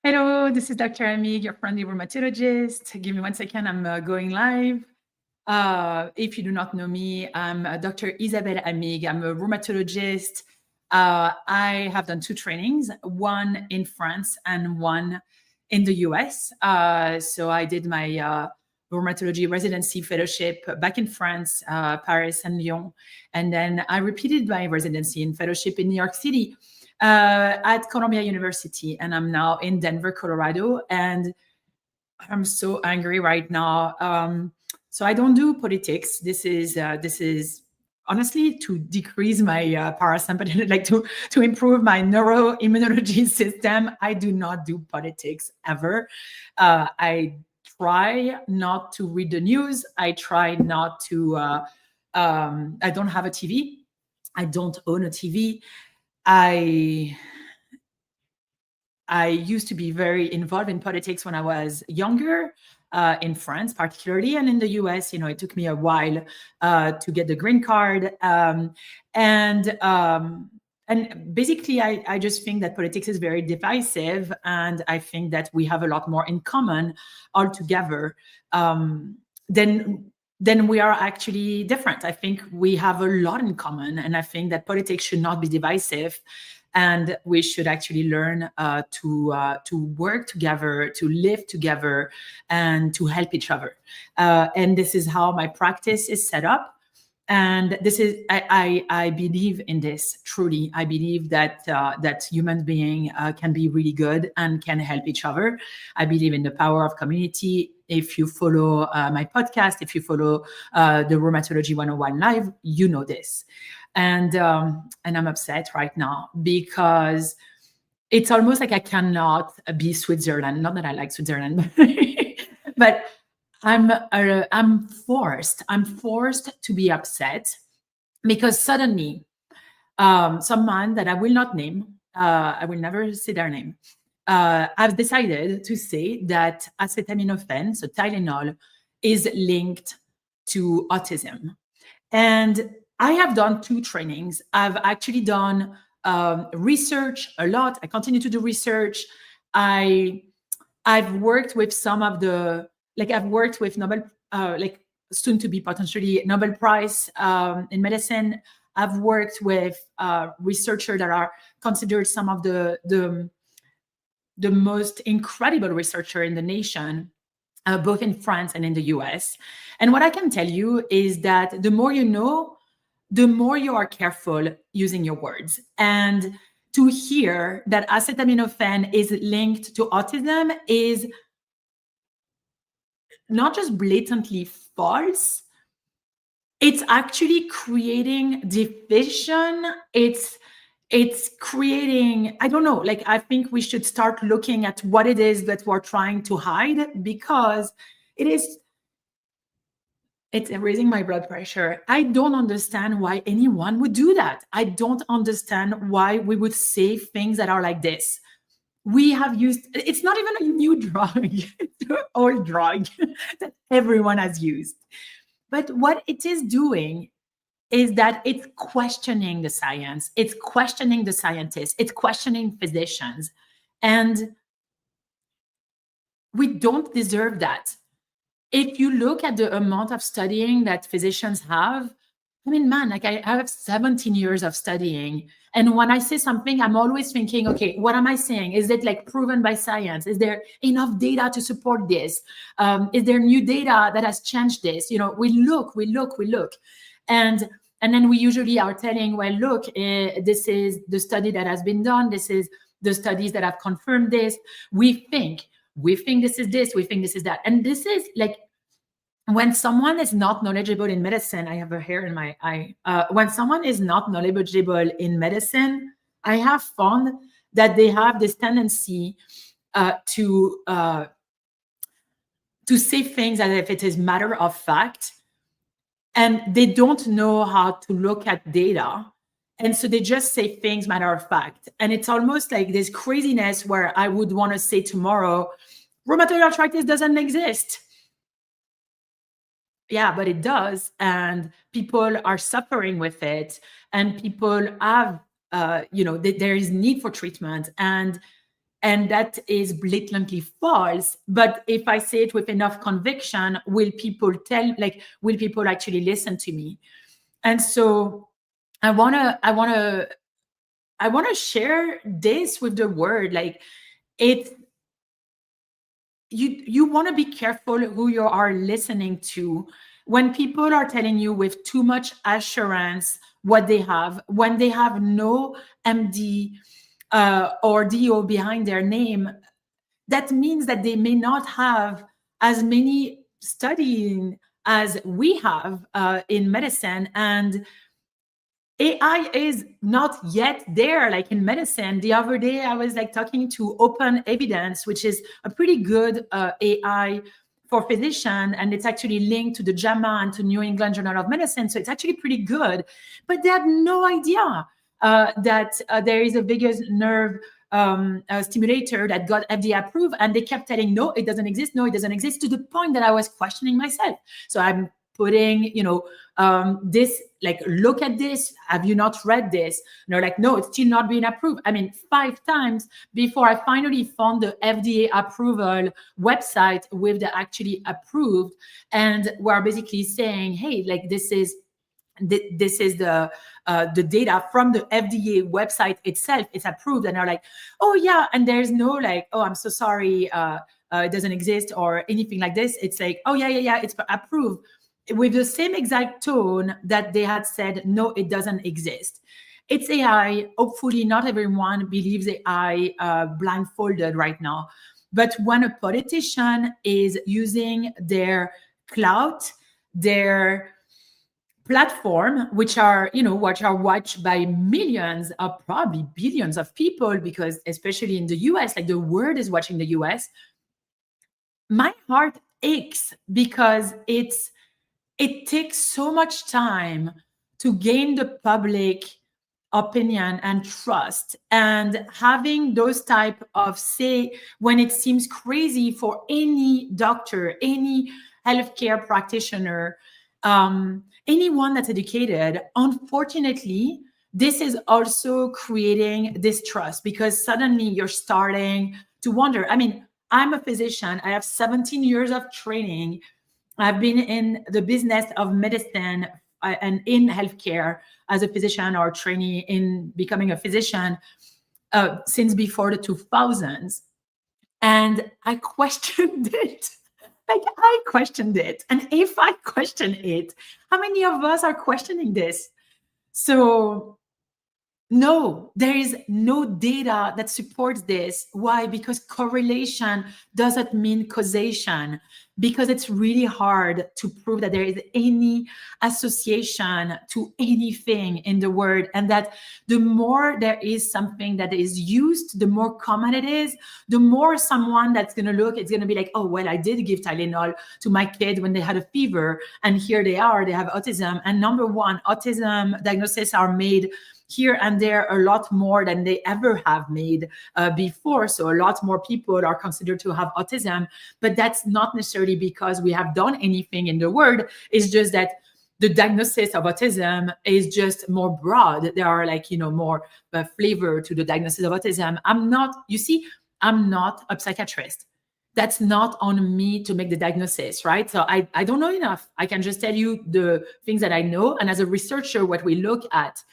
Hello, this is Dr. Amig, your friendly rheumatologist. Give me 1 second, I'm going live. If you do not know me, I'm Dr. Isabelle Amig. I'm a rheumatologist. I have done 2 trainings, one in France and one in the US. So I did my rheumatology residency fellowship back in France, Paris and Lyon. And then I repeated my residency and fellowship in New York City at Columbia University. And I'm now in Denver, Colorado. And I'm so angry right now. So I don't do politics. This is honestly to decrease my parasympathetic, like to improve my neuroimmunology system. I do not do politics ever. I try not to read the news. I try not to. I don't have a TV. I don't own a TV. I used to be very involved in politics when I was younger, in France particularly, and in the US. It took me a while to get the green card, and basically, I just think that politics is very divisive, and I think that we have a lot more in common altogether than we are actually different. I think we have a lot in common, and I think that politics should not be divisive. And we should actually learn to work together, to live together, and to help each other. And this is how my practice is set up. And this is I believe in this truly. I believe that human being can be really good and can help each other. I believe in the power of community. If you follow my podcast, if you follow the Rheumatology 101 Live, you know this. And I'm upset right now because it's almost like I cannot be Switzerland. Not that I like Switzerland, but I'm forced to be upset because suddenly some man that I will not name, I will never say their name, I've decided to say that acetaminophen, so Tylenol, is linked to autism. And I have done 2 trainings. I've actually done research a lot. I continue to do research. I've worked with some of the, I've worked with Nobel, soon to be potentially Nobel Prize in medicine. I've worked with researchers that are considered some of the most incredible researcher in the nation, both in France and in the US. And what I can tell you is that the more you know, the more you are careful using your words. And to hear that acetaminophen is linked to autism is not just blatantly false, it's actually creating division. It's creating, I don't know, I think we should start looking at what it is that we're trying to hide, because it's raising my blood pressure. I don't understand why anyone would do that. I don't understand why we would say things that are like this. We have used, it's not even a new drug, it's an old drug that everyone has used. But what it is doing is that it's questioning the science, it's questioning the scientists, it's questioning physicians. And we don't deserve that. If you look at the amount of studying that physicians have, I mean, man, I have 17 years of studying. And when I say something, I'm always thinking, okay, what am I saying? Is it proven by science? Is there enough data to support this? Is there new data that has changed this? We look. And then we usually are telling, well, look, this is the study that has been done. This is the studies that have confirmed this. We think this is this, we think this is that. And this is when someone is not knowledgeable in medicine, I have a hair in my eye. When someone is not knowledgeable in medicine, I have found that they have this tendency to say things as if it is matter of fact, and they don't know how to look at data. And so they just say things matter of fact. And it's almost like this craziness where I would want to say tomorrow, rheumatoid arthritis doesn't exist. Yeah, but it does. And people are suffering with it. And people have, there is need for treatment. And And that is blatantly false. But if I say it with enough conviction, will people actually listen to me? And so I wanna share this with the world. Like, you want to be careful who you are listening to. When people are telling you with too much assurance what they have, when they have no MD or DO behind their name, that means that they may not have as many studying as we have in medicine. And AI is not yet there, like in medicine. The other day, I was like talking to Open Evidence, which is a pretty good AI for physician, and it's actually linked to the JAMA and to New England Journal of Medicine. So it's actually pretty good, but they have no idea that there is a vagus nerve stimulator that got FDA approved, and they kept telling, no, it doesn't exist, no, it doesn't exist, to the point that I was questioning myself. So I'm putting, this, like, look at this. Have you not read this? And they're like, no, it's still not being approved. I mean, 5 times before I finally found the FDA approval website with the actually approved. And we're basically saying, hey, like, this is the data from the FDA website itself. It's approved. And they're like, oh yeah. And there's no like, oh, I'm so sorry, it doesn't exist or anything like this. It's like, oh yeah, it's approved, with the same exact tone that they had said, no, it doesn't exist. It's AI. Hopefully not everyone believes AI blindfolded right now. But when a politician is using their clout, their platform, which are watched by millions of, probably billions of people, because especially in the US, like, the world is watching the US, my heart aches, because it takes so much time to gain the public opinion and trust, and having those type of say when it seems crazy for any doctor, any healthcare practitioner, anyone that's educated. Unfortunately, this is also creating distrust, because suddenly you're starting to wonder. I mean, I'm a physician. I have 17 years of training. I've been in the business of medicine and in healthcare as a physician or trainee in becoming a physician since before the 2000s. And I questioned it. Like, I questioned it. And if I question it, how many of us are questioning this? So no, there is no data that supports this. Why? Because correlation doesn't mean causation, because it's really hard to prove that there is any association to anything in the world. And that the more there is something that is used, the more common it is, the more someone that's going to look, it's going to be like, oh, well, I did give Tylenol to my kid when they had a fever, and here they are, they have autism. And number one, autism diagnoses are made here and there a lot more than they ever have made before. So a lot more people are considered to have autism, but that's not necessarily because we have done anything in the world. It's just that the diagnosis of autism is just more broad. There are more flavor to the diagnosis of autism. I'm not a psychiatrist. That's not on me to make the diagnosis, right? So I don't know enough. I can just tell you the things that I know. And as a researcher, what we look at.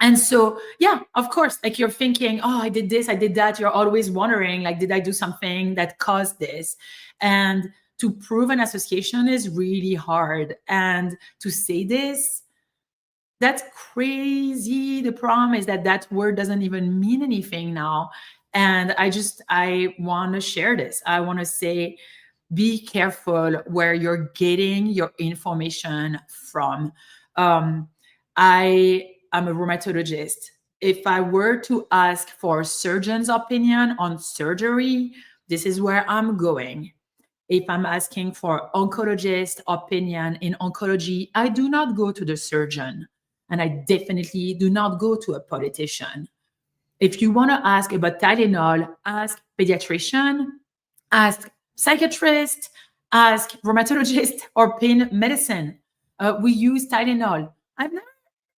And so, yeah, of course, like, you're thinking, oh, I did this, I did that. You're always wondering, like, did I do something that caused this? And to prove an association is really hard. And to say this, that's crazy. The problem is that word doesn't even mean anything now. And I want to share this. I want to say, be careful where you're getting your information from. I'm a rheumatologist. If I were to ask for a surgeon's opinion on surgery, this is where I'm going. If I'm asking for oncologist opinion in oncology, I do not go to the surgeon, and I definitely do not go to a politician. If you want to ask about Tylenol, ask pediatrician, ask psychiatrist, ask rheumatologist or pain medicine. We use Tylenol. I've never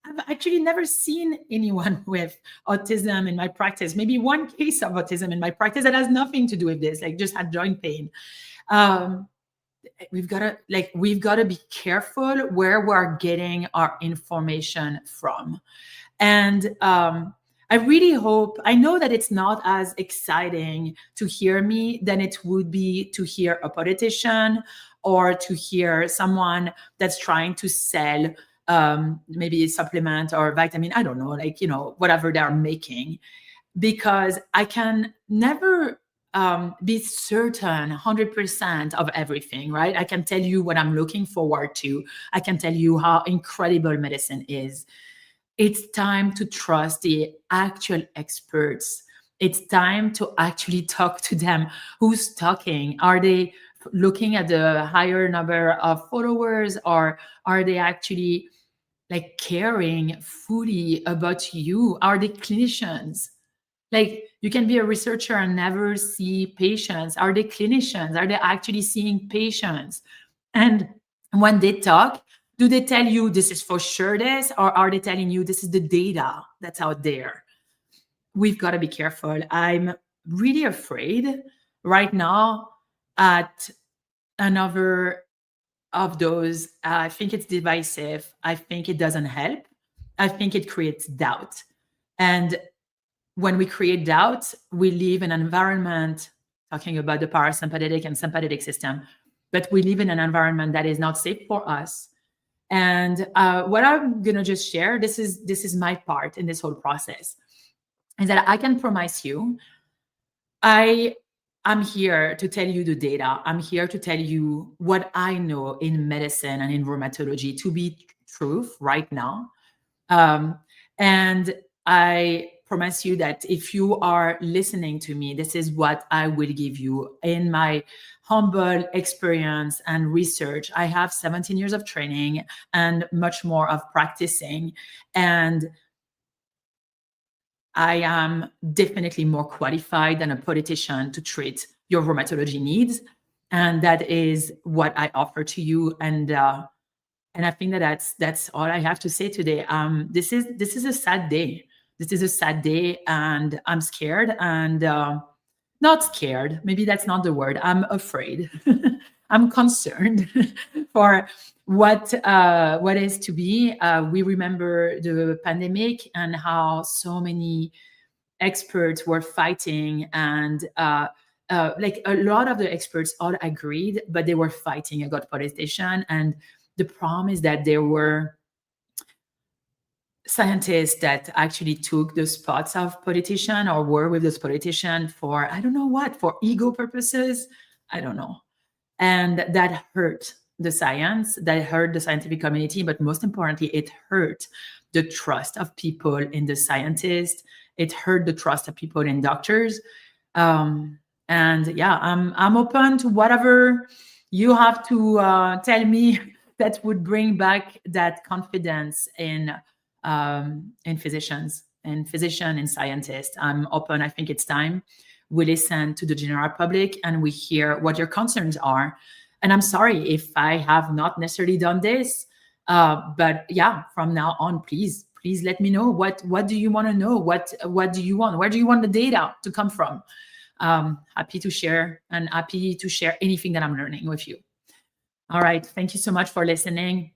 I've actually never seen anyone with autism in my practice. Maybe one case of autism in my practice that has nothing to do with this, like just had joint pain. Um, we've got to be careful where we're getting our information from. And I really hope, I know that it's not as exciting to hear me than it would be to hear a politician or to hear someone that's trying to sell maybe a supplement or vitamin, I don't know, like, whatever they're making, because I can never be certain 100% of everything, right? I can tell you what I'm looking forward to. I can tell you how incredible medicine is. It's time to trust the actual experts. It's time to actually talk to them. Who's talking? Are they looking at the higher number of followers, or are they actually like caring fully about you? Are they clinicians? Like, you can be a researcher and never see patients. Are they clinicians? Are they actually seeing patients? And when they talk, do they tell you this is for sure this, or are they telling you this is the data that's out there? We've got to be careful. I'm really afraid right now at another of those. I think it's divisive. I think it doesn't help. I think it creates doubt. And when we create doubt, we live in an environment, talking about the parasympathetic and sympathetic system, but we live in an environment that is not safe for us. And what I'm gonna just share, this is my part in this whole process, is that I can promise you, I'm here to tell you the data. I'm here to tell you what I know in medicine and in rheumatology to be truth right now. And I promise you that if you are listening to me, this is what I will give you in my humble experience and research. I have 17 years of training and much more of practicing. And I am definitely more qualified than a politician to treat your rheumatology needs. And that is what I offer to you. And I think that that's all I have to say today. This is a sad day. This is a sad day, and I'm scared, and not scared. Maybe that's not the word. I'm afraid. I'm concerned for what is to be. We remember the pandemic and how so many experts were fighting, and like a lot of the experts all agreed, but they were fighting against politicians. And the problem is that there were scientists that actually took the spots of politician or were with those politicians for, I don't know what, for ego purposes. I don't know. And that hurt the science, that hurt the scientific community, but most importantly, it hurt the trust of people in the scientists. It hurt the trust of people in doctors. And yeah, I'm open to whatever you have to tell me that would bring back that confidence in physicians and scientists. I'm open. I think it's time we listen to the general public and we hear what your concerns are. And I'm sorry if I have not necessarily done this, but yeah, from now on, please let me know what do you want to know? What do you want? Where do you want the data to come from? Happy to share, and happy to share anything that I'm learning with you. All right. Thank you so much for listening.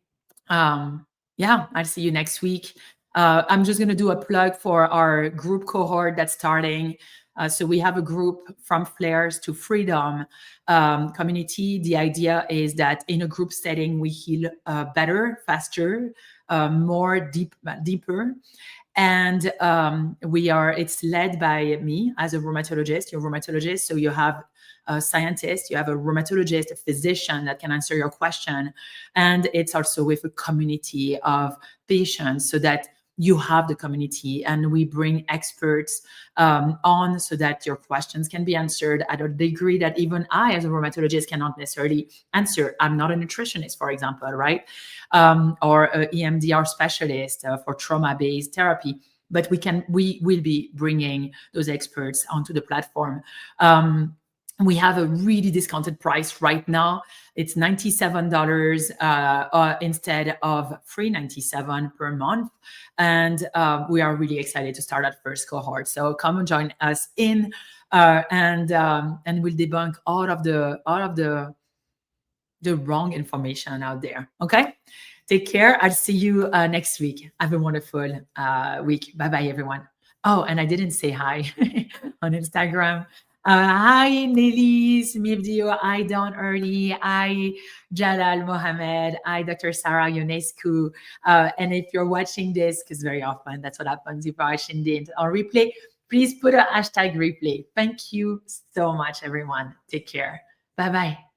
Yeah, I'll see you next week. I'm just going to do a plug for our group cohort that's starting. So we have a group from flares to freedom community. The idea is that in a group setting, we heal better, faster, more deeper. And it's led by me as a rheumatologist. You're a rheumatologist, so you have a scientist, you have a rheumatologist, a physician that can answer your question. And it's also with a community of patients so that you have the community, and we bring experts on so that your questions can be answered at a degree that even I, as a rheumatologist, cannot necessarily answer. I'm not a nutritionist, for example, right? Or an EMDR specialist for trauma-based therapy. But we will be bringing those experts onto the platform. We have a really discounted price right now. It's $97 instead of $397 per month. And we are really excited to start that first cohort. So come and join us in and we'll debunk all of the wrong information out there. Okay? Take care. I'll see you next week. Have a wonderful week. Bye-bye, everyone. Oh, and I didn't say hi on Instagram. Hi, Nelis, Mibdio, hi, Don Early, hi, Jalal Mohammed, hi, Dr. Sarah Ionescu. And if you're watching this, because very often that's what happens if you're watching it on replay, please put a hashtag replay. Thank you so much, everyone. Take care. Bye-bye.